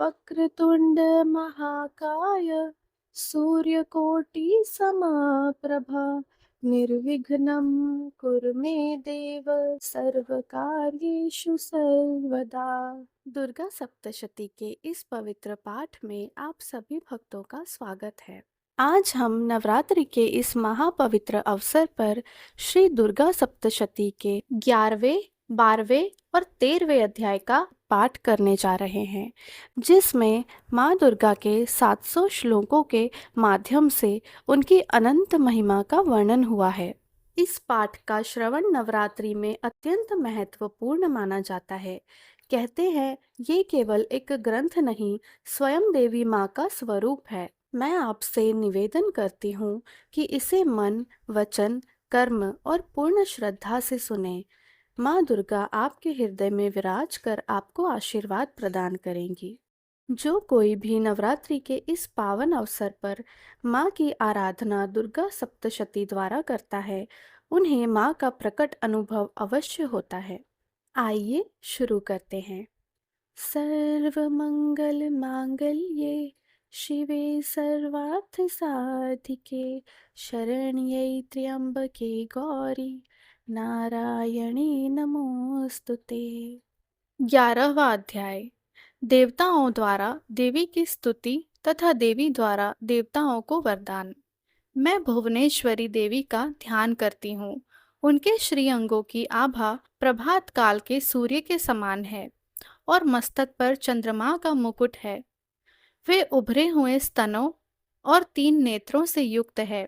वक्रतुंड महाकाय सूर्यकोटि समप्रभा निर्विघ्नं कुरु मे देव सर्वकार्येषु सर्वदा। दुर्गा सप्तशती के इस पवित्र पाठ में आप सभी भक्तों का स्वागत है। आज हम नवरात्रि के इस महापवित्र अवसर पर श्री दुर्गा सप्तशती के 11वें, 12वें और 13वें अध्याय का पाठ करने जा रहे हैं, जिसमें माँ दुर्गा के 700 श्लोकों के माध्यम से उनकी अनंत महिमा का वर्णन हुआ है। इस पाठ का श्रवण नवरात्रि में अत्यंत महत्वपूर्ण माना जाता है। कहते हैं ये केवल एक ग्रंथ नहीं, स्वयं देवी माँ का स्वरूप है। मैं आपसे निवेदन करती हूँ कि इसे मन, वचन, कर्म और पूर्ण श्रद्धा से सुने। माँ दुर्गा आपके हृदय में विराज कर आपको आशीर्वाद प्रदान करेंगी। जो कोई भी नवरात्रि के इस पावन अवसर पर माँ की आराधना दुर्गा सप्तशती द्वारा करता है, उन्हें माँ का प्रकट अनुभव अवश्य होता है। आइए शुरू करते हैं। सर्वमंगल मांगल्ये शिवे सर्वार्थ साधिके शरण्ये त्र्यंबके गौरी नारायणी नमोस्तुते। 11वां अध्याय। देवताओं द्वारा देवी की स्तुति तथा देवी द्वारा देवताओं को वरदान। मैं भुवनेश्वरी देवी का ध्यान करती हूँ। उनके श्री अंगों की आभा प्रभात काल के सूर्य के समान है और मस्तक पर चंद्रमा का मुकुट है। वे उभरे हुए स्तनों और 3 नेत्रों से युक्त है।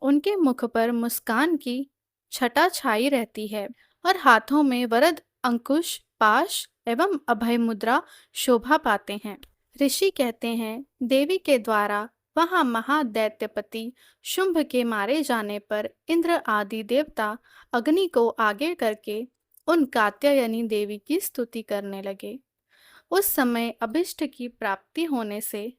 उनके मुख पर मुस्कान की छटा छाई रहती है और हाथों में वरद अंकुश, पाश एवं अभय मुद्रा शोभा पाते हैं। ऋषि कहते हैं, देवी के द्वारा वहाँ महादैत्यपति शुंभ के मारे जाने पर इंद्र आदि देवता अग्नि को आगे करके उन कात्यायनी देवी की स्तुति करने लगे। उस समय अभिष्ट की प्राप्ति होने से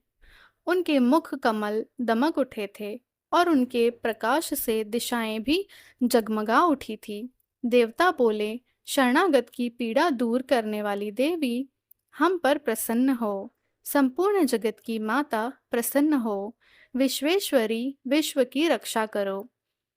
उनके मुख कमल दमक उठे थे और उनके प्रकाश से दिशाएं भी जगमगा उठी थी। देवता बोले, शरणागत की पीड़ा दूर करने वाली देवी, हम पर प्रसन्न हो। संपूर्ण जगत की माता प्रसन्न हो। विश्वेश्वरी, विश्व की रक्षा करो।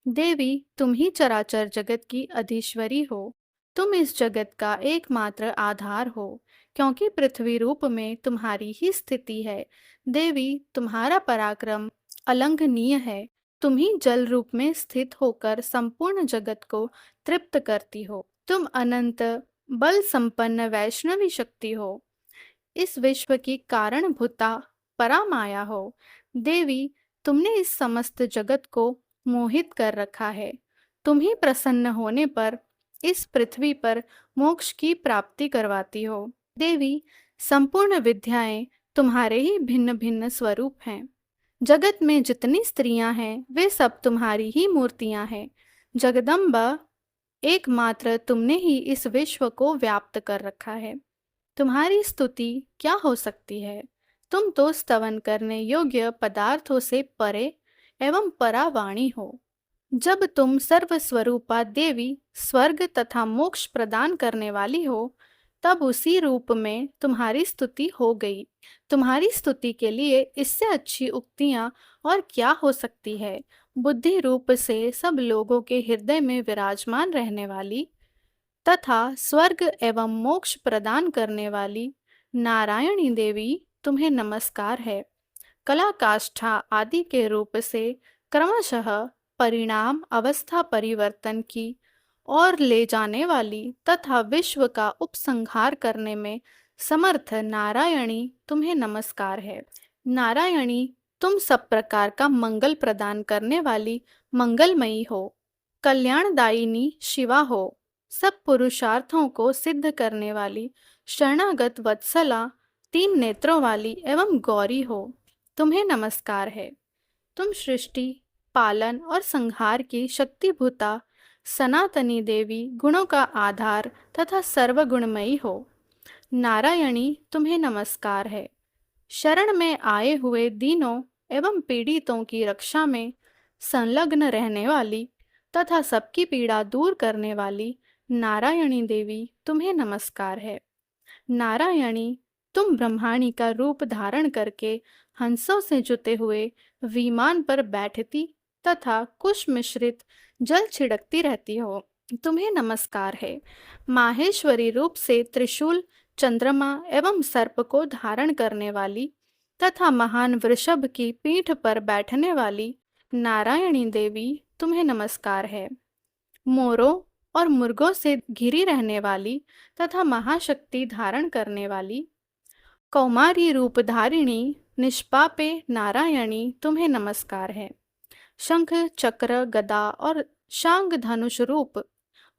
देवी, तुम ही चराचर जगत की अधीश्वरी हो। तुम इस जगत का एकमात्र आधार हो, क्योंकि पृथ्वी रूप में तुम्हारी ही स्थिति है। देवी, तुम्हारा पराक्रम अलंघनीय है। तुम ही जल रूप में स्थित होकर संपूर्ण जगत को तृप्त करती हो। तुम अनंत बल संपन्न वैष्णवी शक्ति हो। इस विश्व की कारणभूता परामाया हो। देवी, तुमने इस समस्त जगत को मोहित कर रखा है। तुम ही प्रसन्न होने पर इस पृथ्वी पर मोक्ष की प्राप्ति करवाती हो। देवी, संपूर्ण विद्याएं तुम्हारे ही भिन्न भिन्न स्वरूप हैं। जगत में जितनी स्त्रियां हैं वे सब तुम्हारी ही मूर्तियां हैं। जगदम्बा, एकमात्र तुमने ही इस विश्व को व्याप्त कर रखा है। तुम्हारी स्तुति क्या हो सकती है? तुम तो स्तवन करने योग्य पदार्थों से परे एवं परावाणी हो। जब तुम सर्वस्वरूपा देवी स्वर्ग तथा मोक्ष प्रदान करने वाली हो, तब उसी रूप में तुम्हारी स्तुति हो गई। तुम्हारी स्तुति के लिए इससे अच्छी उक्तियां और क्या हो सकती है? बुद्धि रूप से सब लोगों के हृदय में विराजमान रहने वाली तथा स्वर्ग एवं मोक्ष प्रदान करने वाली नारायणी देवी, तुम्हें नमस्कार है। कला काष्ठा आदि के रूप से क्रमशः परिणाम अवस्था परिवर्तन की और ले जाने वाली तथा विश्व का उपसंहार करने में समर्थ नारायणी, तुम्हें नमस्कार है। नारायणी, तुम सब प्रकार का मंगल प्रदान करने वाली मंगलमयी हो। कल्याणदायिनी शिवा हो। सब पुरुषार्थों को सिद्ध करने वाली शरणागत वत्सला, 3 नेत्रों वाली एवं गौरी हो। तुम्हें नमस्कार है। तुम सृष्टि, पालन और संहार की शक्तिभूता सनातनी देवी, गुणों का आधार तथा सर्वगुणमयी हो। नारायणी, तुम्हें नमस्कार है। शरण में आए हुए दीनों एवं पीड़ितों की रक्षा में संलग्न रहने वाली तथा सबकी पीड़ा दूर करने वाली नारायणी देवी, तुम्हें नमस्कार है। नारायणी, तुम ब्रह्माणी का रूप धारण करके हंसों से जुते हुए विमान पर बैठती तथा कुश मिश्रित जल छिड़कती रहती हो। तुम्हें नमस्कार है। माहेश्वरी रूप से त्रिशूल, चंद्रमा एवं सर्प को धारण करने वाली तथा महान वृषभ की पीठ पर बैठने वाली नारायणी देवी, तुम्हें नमस्कार है। मोरों और मुर्गों से घिरी रहने वाली तथा महाशक्ति धारण करने वाली कौमारी रूपधारिणी निष्पापे नारायणी, तुम्हें नमस्कार है। शंख, चक्र, गदा और शांग धनुष रूप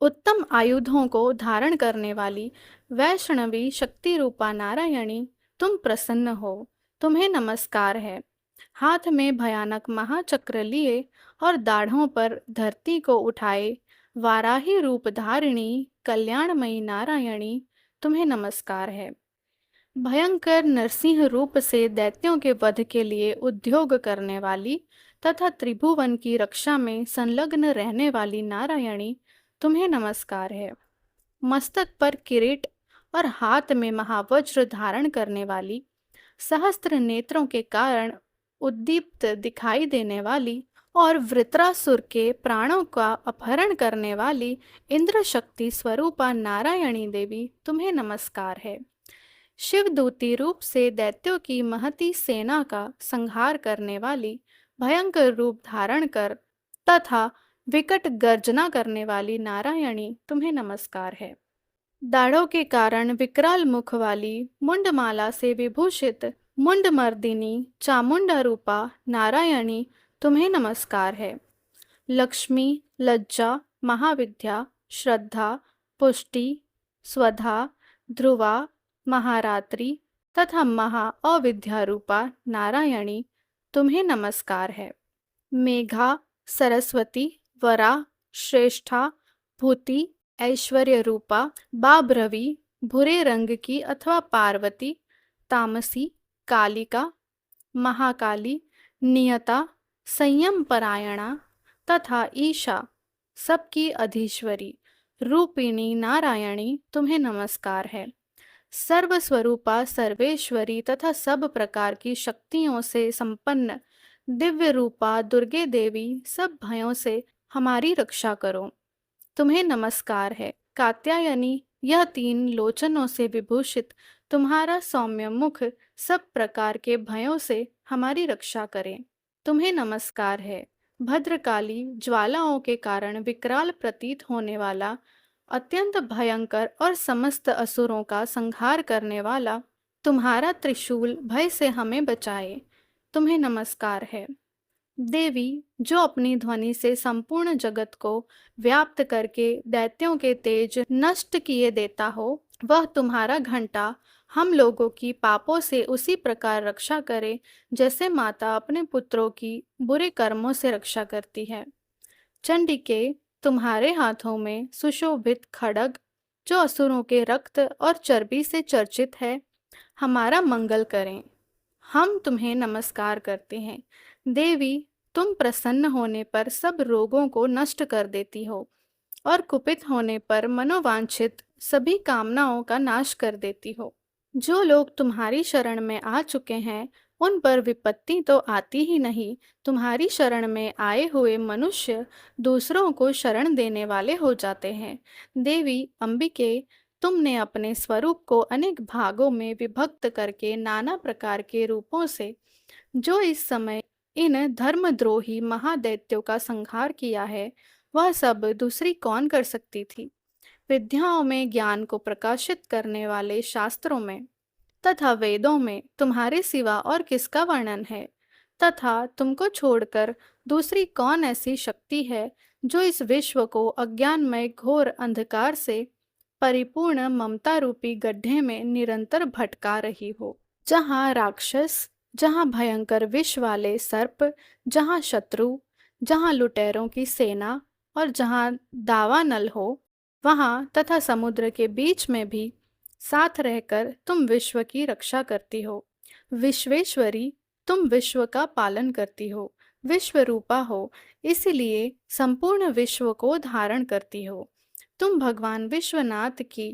उत्तम आयुधों को धारण करने वाली वैष्णवी शक्ति रूपा नारायणी, तुम प्रसन्न हो, तुम्हें नमस्कार है। हाथ में भयानक महाचक्र लिए और दाढ़ों पर धरती को उठाए वाराही रूप धारिणी कल्याणमयी नारायणी, तुम्हें नमस्कार है। भयंकर नरसिंह रूप से दैत्यों के वध के लिए उद्योग करने वाली तथा त्रिभुवन की रक्षा में संलग्न रहने वाली नारायणी, तुम्हें नमस्कार है। मस्तक पर किरीट और हाथ में महावज्र धारण करने वाली, सहस्त्र नेत्रों के कारण उद्दीप्त दिखाई देने वाली और वृत्रासुर के प्राणों का अपहरण करने वाली इंद्र शक्ति स्वरूपा नारायणी देवी, तुम्हें नमस्कार है। शिवदूती रूप से दैत्यों की महती सेना का संहार करने वाली, भयंकर रूप धारण कर तथा विकट गर्जना करने वाली नारायणी, तुम्हें नमस्कार है। दाढ़ों के कारण विकराल मुख वाली, मुंडमाला से विभूषित मुंडमर्दिनी चामुंडा रूपा नारायणी, तुम्हें नमस्कार है। लक्ष्मी, लज्जा, महाविद्या, श्रद्धा, पुष्टि, स्वधा, ध्रुवा, महारात्रि तथा महा अविद्या रूपा नारायणी, तुम्हें नमस्कार है। मेघा, सरस्वती, वरा, श्रेष्ठा, भूति, ऐश्वर्य रूपा बाभ्रवी, भूरे रंग की अथवा पार्वती, तामसी, कालिका, महाकाली, नियता, संयम परायणा तथा ईशा, सबकी अधीश्वरी रूपिणी नारायणी, तुम्हें नमस्कार है। सर्वस्वरूपा सर्वेश्वरी तथा सब प्रकार की शक्तियों से संपन्न दिव्य रूपा दुर्गे देवी, सब भयों से हमारी रक्षा करो, तुम्हें नमस्कार है। कात्यायनी, यह तीन लोचनों से विभूषित तुम्हारा सौम्य मुख सब प्रकार के भयों से हमारी रक्षा करे, तुम्हें नमस्कार है। भद्रकाली, ज्वालाओं के कारण विकराल प्रतीत होने वाला, अत्यंत भयंकर और समस्त असुरों का संहार करने वाला तुम्हारा त्रिशूल भय से हमें बचाए, तुम्हें नमस्कार है। देवी, जो अपनी ध्वनि से संपूर्ण जगत को व्याप्त करके दैत्यों के तेज नष्ट किए देता हो, वह तुम्हारा घंटा हम लोगों की पापों से उसी प्रकार रक्षा करे जैसे माता अपने पुत्रों की बुरे कर्मों से रक्षा करती है। चंडिके, तुम्हारे हाथों में सुशोभित खड्ग, जो असुरों के रक्त और चर्बी से चर्चित है, हमारा मंगल करें, हम तुम्हें नमस्कार करते हैं। देवी, तुम प्रसन्न होने पर सब रोगों को नष्ट कर देती हो और कुपित होने पर मनोवांछित सभी कामनाओं का नाश कर देती हो। जो लोग तुम्हारी शरण में आ चुके हैं, उन पर विपत्ति तो आती ही नहीं, तुम्हारी शरण में आए हुए मनुष्य दूसरों को शरण देने वाले हो जाते हैं। देवी अंबिके, तुमने अपने स्वरूप को अनेक भागों में विभक्त करके नाना प्रकार के रूपों से जो इस समय इन धर्मद्रोही महादैत्यों का संहार किया है, वह सब दूसरी कौन कर सकती थी। विद्याओं में ज्ञान को प्रकाशित करने वाले शास्त्रों में तथा वेदों में तुम्हारे सिवा और किसका वर्णन है, तथा तुमको छोड़कर दूसरी कौन ऐसी शक्ति है जो इस विश्व को अज्ञानमय घोर अंधकार से परिपूर्ण ममता रूपी गड्ढे में निरंतर भटका रही हो। जहाँ राक्षस, जहाँ भयंकर विष वाले सर्प, जहाँ शत्रु, जहाँ लुटेरों की सेना और जहाँ दावानल हो, वहाँ तथा समुद्र के बीच में भी साथ रहकर तुम विश्व की रक्षा करती हो। विश्वेश्वरी, तुम विश्व का पालन करती हो, विश्व रूपा हो, इसलिए संपूर्ण विश्व को धारण करती हो। तुम भगवान विश्वनाथ की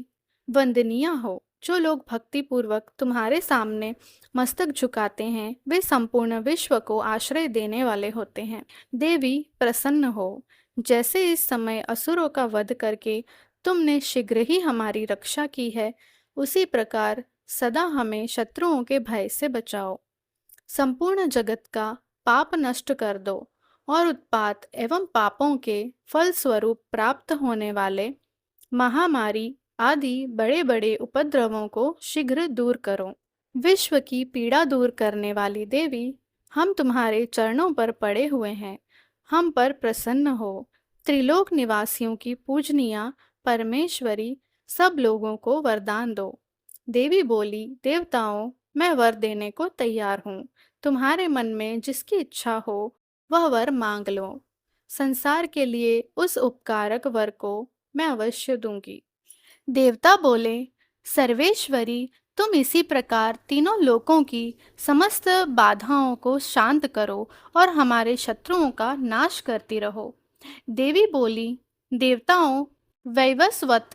वंदनीय हो, जो लोग भक्तिपूर्वक तुम्हारे सामने मस्तक झुकाते हैं वे संपूर्ण विश्व को आश्रय देने वाले होते हैं। देवी प्रसन्न हो, जैसे इस समय असुरों का वध करके तुमने शीघ्र ही हमारी रक्षा की है, उसी प्रकार सदा हमें शत्रुओं के भय से बचाओ। संपूर्ण जगत का पाप नष्ट कर दो और उत्पात एवं पापों के फल स्वरूप प्राप्त होने वाले महामारी आदि बड़े बड़े उपद्रवों को शीघ्र दूर करो। विश्व की पीड़ा दूर करने वाली देवी, हम तुम्हारे चरणों पर पड़े हुए हैं, हम पर प्रसन्न हो। त्रिलोक निवासियों की पूजनीया परमेश्वरी, सब लोगों को वरदान दो। देवी बोली, देवताओं, मैं वर देने को तैयार हूँ। तुम्हारे मन में जिसकी इच्छा हो वह वर मांग लो। संसार के लिए उस उपकारक वर को मैं अवश्य दूंगी। देवता बोले, सर्वेश्वरी, तुम इसी प्रकार तीनों लोकों की समस्त बाधाओं को शांत करो और हमारे शत्रुओं का नाश करती रहो। देवी बोली, देवताओं, वैवस्वत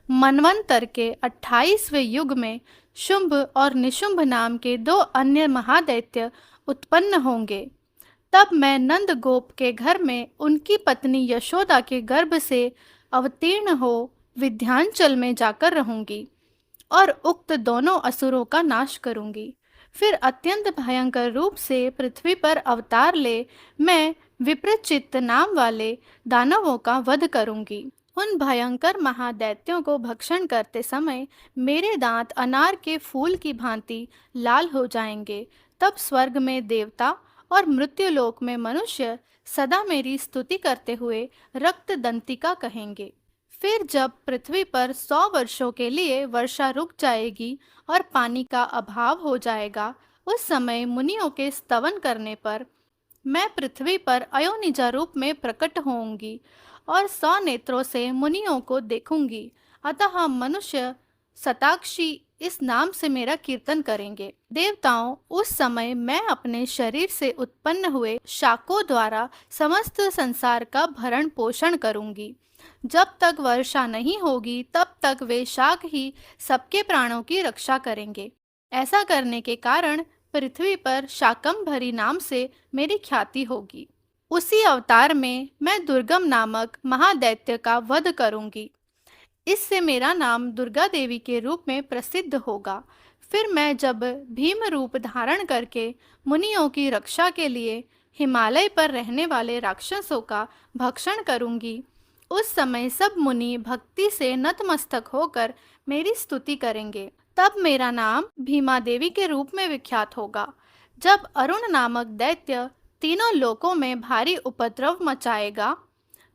मनवंतर के 28वें युग में शुंभ और निशुंभ नाम के दो अन्य महादैत्य उत्पन्न होंगे। तब मैं नंद गोप के घर में उनकी पत्नी यशोदा के गर्भ से अवतीर्ण हो विंध्याचल में जाकर रहूंगी और उक्त दोनों असुरों का नाश करूंगी। फिर अत्यंत भयंकर रूप से पृथ्वी पर अवतार ले मैं विप्रचित्त नाम वाले दानवों का वध करूंगी। उन भयंकर महादैत्यों को भक्षण करते समय मेरे दांत अनार के फूल की भांति लाल हो जाएंगे। तब स्वर्ग में देवता और मृत्युलोक में मनुष्य सदा मेरी स्तुति करते हुए रक्त दंतिका कहेंगे। फिर जब पृथ्वी पर 100 वर्षों के लिए वर्षा रुक जाएगी और पानी का अभाव हो जाएगा, उस समय मुनियों के स्तवन करने पर मैं पृथ्वी पर अयोनिजा रूप में प्रकट होऊंगी और 100 नेत्रों से मुनियों को देखूंगी। अतः मनुष्य सताक्षी इस नाम से मेरा कीर्तन करेंगे। देवताओं, उस समय मैं अपने शरीर से उत्पन्न हुए शाकों द्वारा समस्त संसार का भरण पोषण करूंगी। जब तक वर्षा नहीं होगी तब तक वे शाक ही सबके प्राणों की रक्षा करेंगे। ऐसा करने के कारण पृथ्वी पर शाकंभरी नाम से मेरी ख्याति होगी। उसी अवतार में मैं दुर्गम नामक महादैत्य का वध करूंगी। इससे मेरा नाम दुर्गा देवी के रूप में प्रसिद्ध होगा। फिर मैं जब भीम रूप धारण करके मुनियों की रक्षा के लिए हिमालय पर रहने वाले राक्षसों का भक्षण करूंगी, उस समय सब मुनि भक्ति से नतमस्तक होकर मेरी स्तुति करेंगे। तब मेरा नाम भीमा देवी के रूप में विख्यात होगा। जब अरुण नामक दैत्य तीनों लोकों में भारी उपद्रव मचाएगा,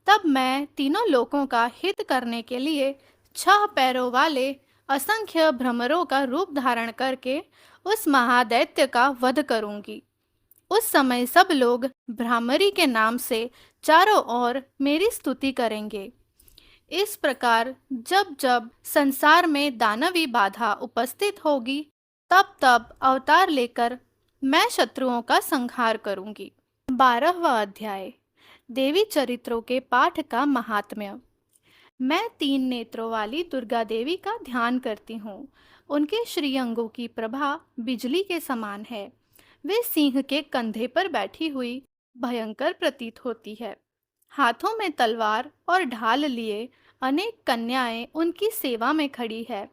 तब मैं तीनों लोकों का हित करने के लिए 6 पैरों वाले असंख्य भ्रमरों का रूप धारण करके उस महादैत्य का वध करूंगी। उस समय सब लोग भ्रामरी के नाम से चारों ओर मेरी स्तुति करेंगे। इस प्रकार जब जब संसार में दानवी बाधा उपस्थित होगी, तब तब अवतार लेकर मैं शत्रुओं का संहार करूंगी। 12वां अध्याय, देवी चरित्रों के पाठ का महात्म्य। मैं 3 नेत्रों वाली दुर्गा देवी का ध्यान करती हूँ। उनके श्रीअंगों की प्रभा बिजली के समान है। वे सिंह के कंधे पर बैठी हुई भयंकर प्रतीत होती है। हाथों में तलवार और ढाल लिए अनेक कन्याएं उनकी सेवा में खड़ी है।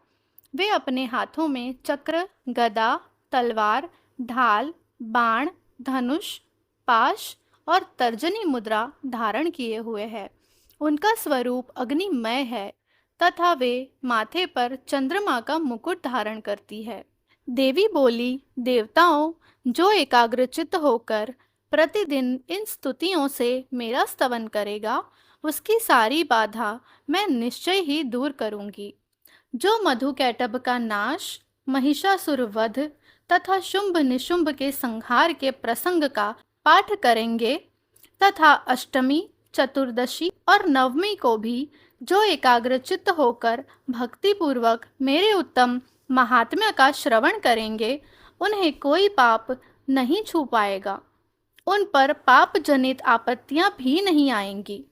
वे अपने हाथों में चक्र, गदा, तलवार, ढाल, बाण, धनुष, पाश और तर्जनी मुद्रा धारण किए हुए हैं। उनका स्वरूप अग्निमय है तथा वे माथे पर चंद्रमा का मुकुट धारण करती है। देवी बोली, देवताओं, जो एकाग्रचित्त होकर प्रतिदिन इन स्तुतियों से मेरा स्तवन करेगा, उसकी सारी बाधा मैं निश्चय ही दूर करूंगी। जो मधुकैटभ का नाश, महिषासुर वध तथा शुंभ निशुंभ के संहार के प्रसंग का पाठ करेंगे तथा अष्टमी, चतुर्दशी और नवमी को भी जो एकाग्रचित्त होकर भक्तिपूर्वक मेरे उत्तम महात्म्य का श्रवण करेंगे, उन्हें कोई पाप नहीं छू पाएगा। उन पर पाप जनित आपत्तियां भी नहीं आएंगी।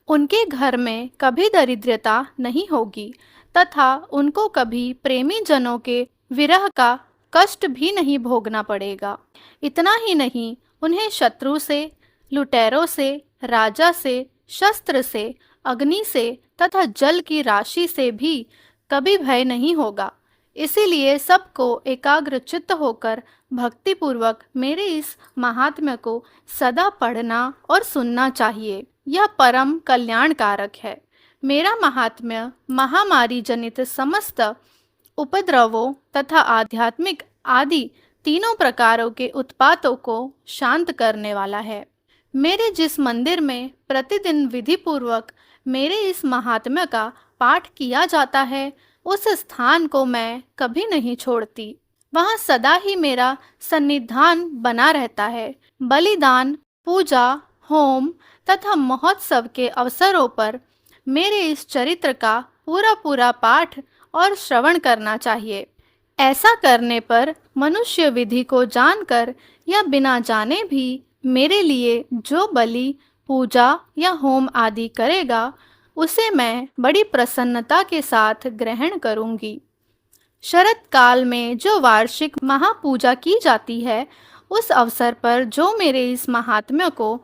उनके घर में कभी दरिद्रता नहीं होगी तथा उनको कभी प्रेमी जनों के विरह का कष्ट भी नहीं भोगना पड़ेगा। इतना ही नहीं, उन्हें शत्रु से, लुटेरों से, राजा से, शस्त्र से, अग्नि से तथा जल की राशि से भी कभी भय नहीं होगा। इसीलिए सबको एकाग्रचित्त होकर भक्तिपूर्वक मेरे इस महात्म्य को सदा पढ़ना और सुनना चाहिए। यह परम कल्याणकारक है। मेरा महात्म्य महामारी जनित समस्त उपद्रवों तथा आध्यात्मिक आदि तीनों प्रकारों के उत्पातों को शांत करने वाला है। मेरे जिस मंदिर में प्रतिदिन विधि पूर्वक मेरे इस महात्म्य का पाठ किया जाता है, उस स्थान को मैं कभी नहीं छोड़ती। वहाँ सदा ही मेरा सन्निधान बना रहता है। बलिदान, पूजा, होम तथा महोत्सव के अवसरों पर मेरे इस चरित्र का पूरा पूरा पाठ और श्रवण करना चाहिए। ऐसा करने पर मनुष्य विधि को जानकर या बिना जाने भी मेरे लिए जो बलि, पूजा या होम आदि करेगा, उसे मैं बड़ी प्रसन्नता के साथ ग्रहण करूंगी। शरत काल में जो वार्षिक महापूजा की जाती है, उस अवसर पर जो मेरे इस महात्म्य को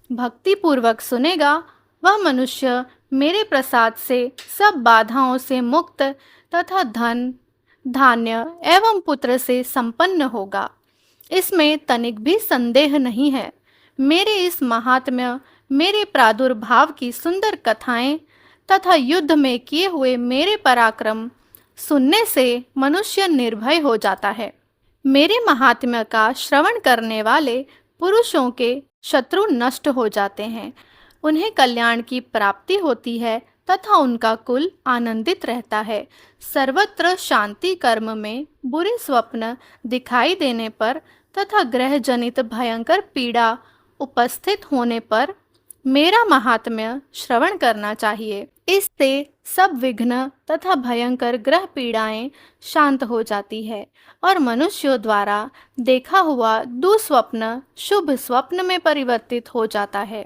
भक्ति पूर्वक सुनेगा, वह मनुष्य मेरे प्रसाद से सब बाधाओं से मुक्त तथा धन, धान्य एवं पुत्र से संपन्न होगा। इसमें तनिक भी संदेह नहीं है। मेरे इस महात्म्य, मेरे प्रादुर्भाव की सुंदर कथाएं तथा युद्ध में किए हुए मेरे पराक्रम सुनने से मनुष्य निर्भय हो जाता है। मेरे महात्म्य का श्रवण करने वाले पुरुषों के शत्रु नष्ट हो जाते हैं, उन्हें कल्याण की प्राप्ति होती है तथा उनका कुल आनंदित रहता है। सर्वत्र शांति कर्म में बुरे स्वप्न दिखाई देने पर तथा ग्रह जनित भयंकर पीड़ा उपस्थित होने पर मेरा महात्म्य श्रवण करना चाहिए। इससे सब विघ्न तथा भयंकर ग्रह पीड़ाएं शांत हो जाती है और मनुष्यों द्वारा देखा हुआ दुस्वप्न शुभ स्वप्न में परिवर्तित हो जाता है।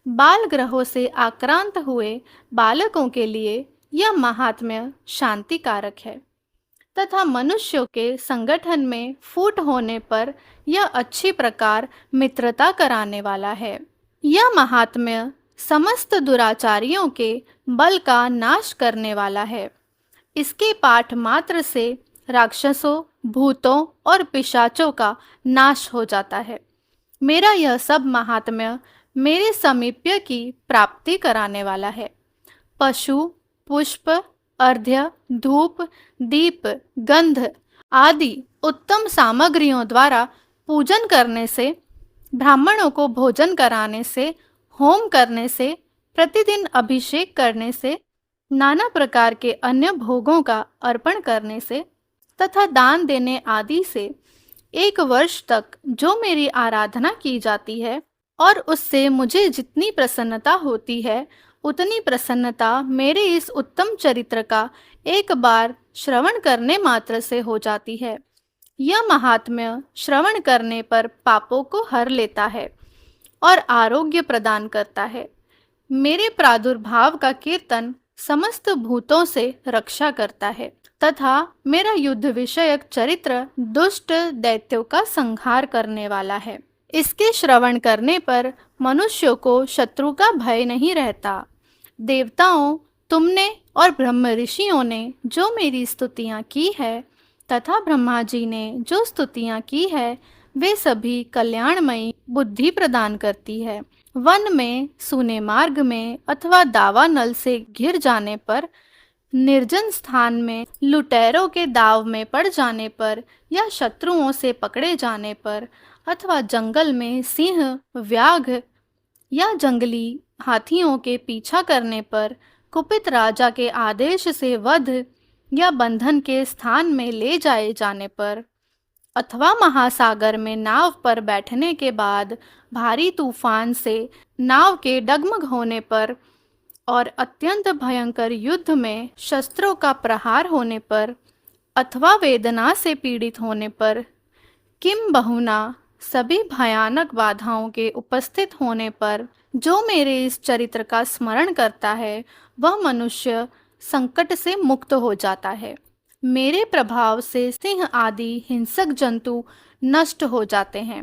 बाल ग्रहों से आक्रांत हुए बालकों के लिए यह महात्म्य शांतिकारक है तथा मनुष्यों के संगठन में फूट होने पर यह अच्छी प्रकार मित्रता कराने वाला है। यह महात्म्य समस्त दुराचारियों के बल का नाश करने वाला है। इसके पाठ मात्र से राक्षसों, भूतों और पिशाचों का नाश हो जाता है। मेरा यह सब महात्म्य मेरे समीप्य की प्राप्ति कराने वाला है। पशु, पुष्प, अर्घ्य, धूप, दीप, गंध आदि उत्तम सामग्रियों द्वारा पूजन करने से, ब्राह्मणों को भोजन कराने से, होम करने से, प्रतिदिन अभिषेक करने से, नाना प्रकार के अन्य भोगों का अर्पण करने से तथा दान देने आदि से 1 वर्ष तक जो मेरी आराधना की जाती है और उससे मुझे जितनी प्रसन्नता होती है, उतनी प्रसन्नता मेरे इस उत्तम चरित्र का एक बार श्रवण करने मात्र से हो जाती है। यह महात्म्य श्रवण करने पर पापों को हर लेता है और आरोग्य प्रदान करता है। मेरे प्रादुर्भाव का कीर्तन समस्त भूतों से रक्षा करता है तथा मेरा युद्ध विषयक चरित्र दुष्ट दैत्यों का संहार करने वाला है। इसके श्रवण करने पर मनुष्यों को शत्रु का भय नहीं रहता। देवताओं, तुमने और ब्रह्म ऋषियों ने जो मेरी स्तुतियाँ की है तथा ब्रह्मा जी ने जो स्तुतियाँ की है, वे सभी कल्याणमयी बुद्धि प्रदान करती है। वन में, सूने मार्ग में अथवा दावानल से घिर जाने पर, निर्जन स्थान में लुटेरों के दाव में पड़ जाने पर या शत्रुओं से पकड़े जाने पर अथवा जंगल में सिंह, व्याघ्र या जंगली हाथियों के पीछा करने पर, कुपित राजा के आदेश से वध या बंधन के स्थान में ले जाए जाने पर, अथवा महासागर में नाव पर बैठने के बाद भारी तूफान से नाव के डगमग होने पर और अत्यंत भयंकर युद्ध में शस्त्रों का प्रहार होने पर अथवा वेदना से पीड़ित होने पर, किम बहुना सभी भयानक बाधाओं के उपस्थित होने पर जो मेरे इस चरित्र का स्मरण करता है, वह मनुष्य संकट से मुक्त हो जाता है। मेरे प्रभाव से सिंह आदि हिंसक जंतु नष्ट हो जाते हैं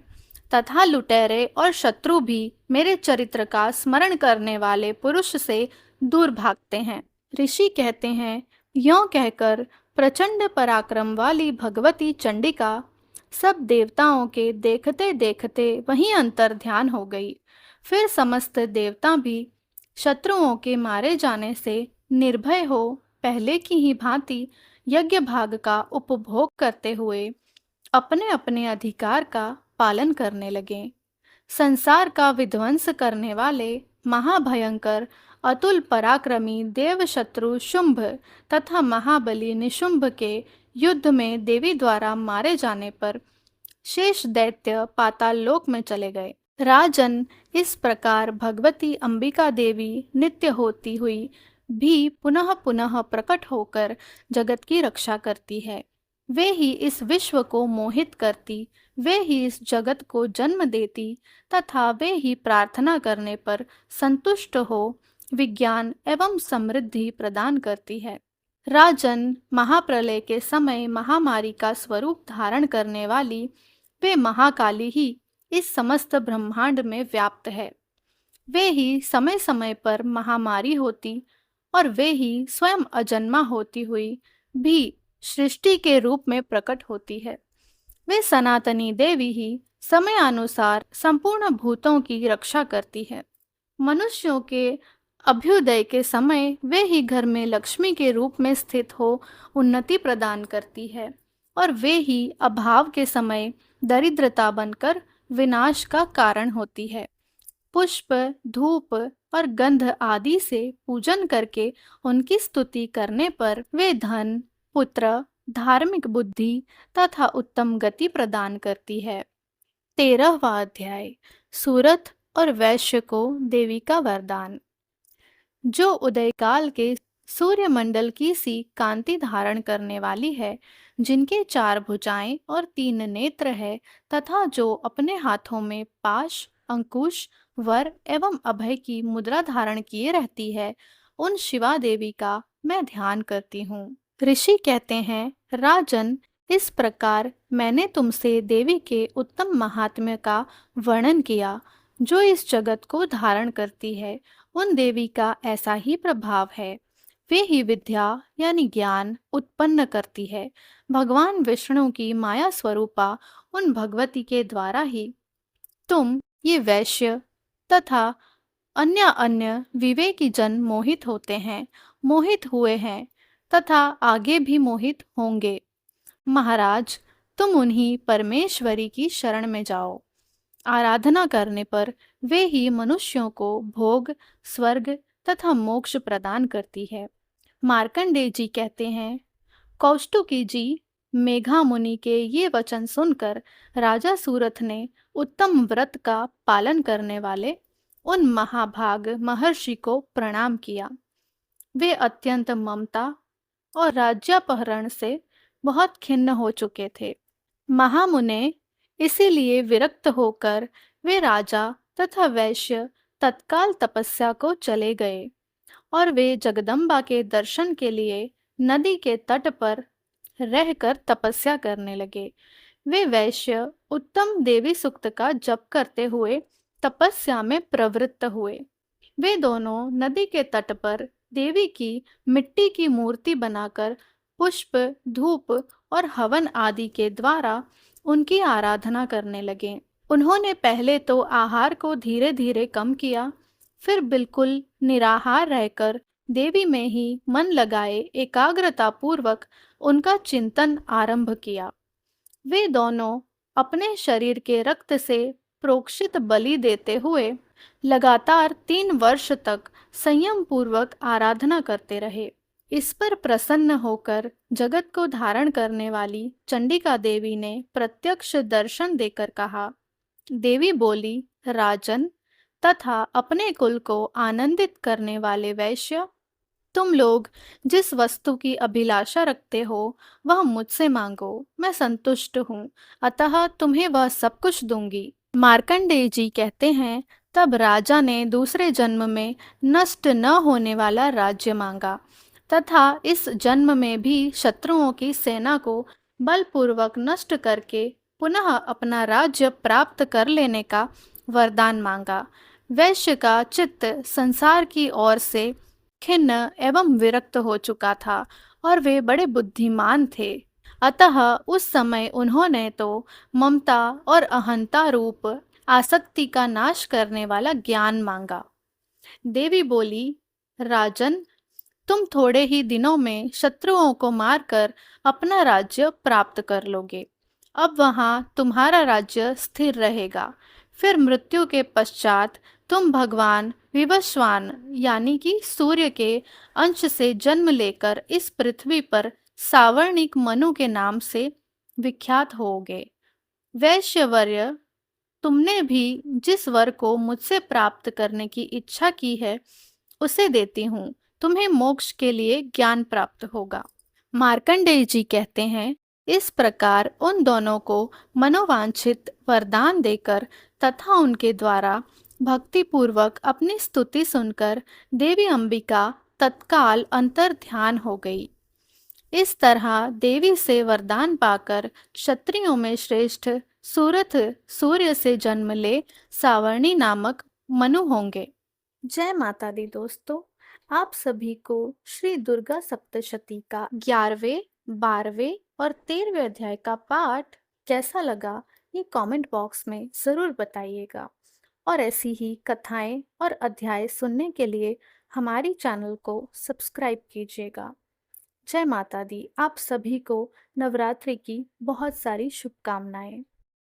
तथा लुटेरे और शत्रु भी मेरे चरित्र का स्मरण करने वाले पुरुष से दूर भागते हैं। ऋषि कहते हैं, यों कहकर प्रचंड पराक्रम वाली भगवती चंडिका सब देवताओं के देखते देखते वहीं अंतर ध्यान हो गई। फिर समस्त देवता भी शत्रुओं के मारे जाने से निर्भय हो पहले की ही भांति यज्ञ भाग का उपभोग करते हुए अपने अपने अधिकार का पालन करने लगे। संसार का विध्वंस करने वाले महाभयंकर अतुल पराक्रमी देव शत्रु शुंभ तथा महाबली निशुंभ के युद्ध में देवी द्वारा मारे जाने पर शेष दैत्य पाताल लोक में चले गए। राजन, इस प्रकार भगवती अंबिका देवी नित्य होती हुई भी पुनः पुनः प्रकट होकर जगत की रक्षा करती है। वे ही इस विश्व को मोहित करती, वे ही इस जगत को जन्म देती तथा वे ही प्रार्थना करने पर संतुष्ट हो विज्ञान एवं समृद्धि प्रदान करती है। राजन, महाप्रलय के समय महामारी का स्वरूप धारण करने वाली वे महाकाली ही इस समस्त ब्रह्मांड में व्याप्त है। वे ही समय समय पर महामारी होती और वे ही स्वयं अजन्मा होती हुई भी सृष्टि के रूप में प्रकट होती है। वे सनातनी देवी ही समय अनुसार संपूर्ण भूतों की रक्षा करती है। मनुष्यों के अभ्युदय के समय वे ही घर में लक्ष्मी के रूप में स्थित हो उन्नति प्रदान करती है और वे ही अभाव के समय दरिद्रता बनकर विनाश का कारण होती है। पुष्प, धूप और गंध आदि से पूजन करके उनकी स्तुति करने पर वे धन, पुत्र, धार्मिक बुद्धि तथा उत्तम गति प्रदान करती है। 13वां अध्याय, सूरत और वैश्य को देवी का वरदान। जो उदय काल के सूर्यमंडल की सी कांति धारण करने वाली है, जिनके 4 भुजाएं और 3 नेत्र है तथा जो अपने हाथों में पाश, अंकुश, वर एवं अभय की मुद्रा धारण किए रहती है, उन शिवा देवी का मैं ध्यान करती हूँ। ऋषि कहते हैं, राजन, इस प्रकार मैंने तुमसे देवी के उत्तम महात्म्य का वर्णन किया। जो इस जगत को धारण करती है, उन देवी का ऐसा ही प्रभाव है। वे ही विद्या यानी ज्ञान उत्पन्न करती है। भगवान विष्णु की माया स्वरूपा उन भगवती के द्वारा ही तुम ये वैश्य तथा अन्य अन्य विवेकी जन मोहित होते हैं, मोहित हुए हैं तथा आगे भी मोहित होंगे। महाराज, तुम उन्हीं परमेश्वरी की शरण में जाओ। आराधना करने पर वे ही मनुष्यों को भोग, स्वर्ग तथा मोक्ष प्रदान करती है। मार्कंडेय जी कहते हैं, कौष्टुकी जी, मेघा मुनि के ये वचन सुनकर राजा सूरथ ने उत्तम व्रत का पालन करने वाले उन महाभाग महर्षि को प्रणाम किया। वे अत्यंत ममता और राज्यापहरण से बहुत खिन्न हो चुके थे। महामुने इसीलिए विरक्त होकर वे राजा तथा वैश्य तत्काल तपस्या को चले गए और वे जगदम्बा के दर्शन के लिए नदी के तट पर रहकर तपस्या करने लगे। वे वैश्य उत्तम देवी सूक्त का जप करते हुए तपस्या में प्रवृत्त हुए। वे दोनों नदी के तट पर देवी की मिट्टी की मूर्ति बनाकर पुष्प, धूप और हवन आदि के द्वारा उनकी आराधना करने लगे। उन्होंने पहले तो आहार को धीरे धीरे कम किया, फिर बिल्कुल निराहार रहकर देवी में ही मन लगाए एकाग्रता पूर्वक उनका चिंतन आरंभ किया। वे दोनों अपने शरीर के रक्त से प्रोक्षित बलि देते हुए लगातार 3 वर्ष तक संयम पूर्वक आराधना करते रहे। इस पर प्रसन्न होकर जगत को धारण करने वाली चंडिका देवी ने प्रत्यक्ष दर्शन देकर कहा। देवी बोली, राजन तथा अपने कुल को आनंदित करने वाले वैश्य, तुम लोग जिस वस्तु की अभिलाषा रखते हो वह मुझसे मांगो, मैं संतुष्ट हूँ, अतः तुम्हें वह सब कुछ दूंगी। मार्कंडेय जी कहते हैं, तब राजा ने दूसरे जन्म में नष्ट न होने वाला राज्य मांगा। तथा इस जन्म में भी शत्रुओं की सेना को बलपूर्वक नष्ट करके पुनः अपना राज्य प्राप्त कर लेने का वरदान मांगा। वैश्य का चित्त संसार की ओर से खिन्न एवं विरक्त हो चुका था और वे बड़े बुद्धिमान थे। अतः उस समय उन्होंने तो ममता और अहंता रूप आसक्ति का नाश करने वाला ज्ञान मांगा। देवी बोली, राजन, तुम थोड़े ही दिनों में शत्रुओं को मारकर अपना राज्य प्राप्त कर लोगे। अब वहाँ तुम्हारा राज्य स्थिर रहेगा। फिर मृत्यु के पश्चात तुम भगवान विवस्वान यानी कि सूर्य के अंश से जन्म लेकर इस पृथ्वी पर सावर्णिक मनु के नाम से विख्यात होगे। वैश्यवर्य, तुमने भी जिस वर को मुझसे प्राप्त करने की इच्छा की है उसे देती हूँ। तुम्हें मोक्ष के लिए ज्ञान प्राप्त होगा। मार्कंडेय जी कहते हैं, इस प्रकार उन दोनों को मनोवांछित वरदान देकर तथा उनके द्वारा भक्तिपूर्वक अपनी स्तुति सुनकर देवी अंबिका तत्काल अंतर ध्यान हो गई। इस तरह देवी से वरदान पाकर क्षत्रियों में श्रेष्ठ सूरथ सूर्य से जन्म ले सावर्णी नामक मनु होंगे। जय माता दी दोस्तों, आप सभी को श्री दुर्गा सप्तशती का 11वें, 12वें और 13वें अध्याय का पाठ कैसा लगा, ये कमेंट बॉक्स में ज़रूर बताइएगा। और ऐसी ही कथाएं और अध्याय सुनने के लिए हमारी चैनल को सब्सक्राइब कीजिएगा। जय माता दी। आप सभी को नवरात्रि की बहुत सारी शुभकामनाएं।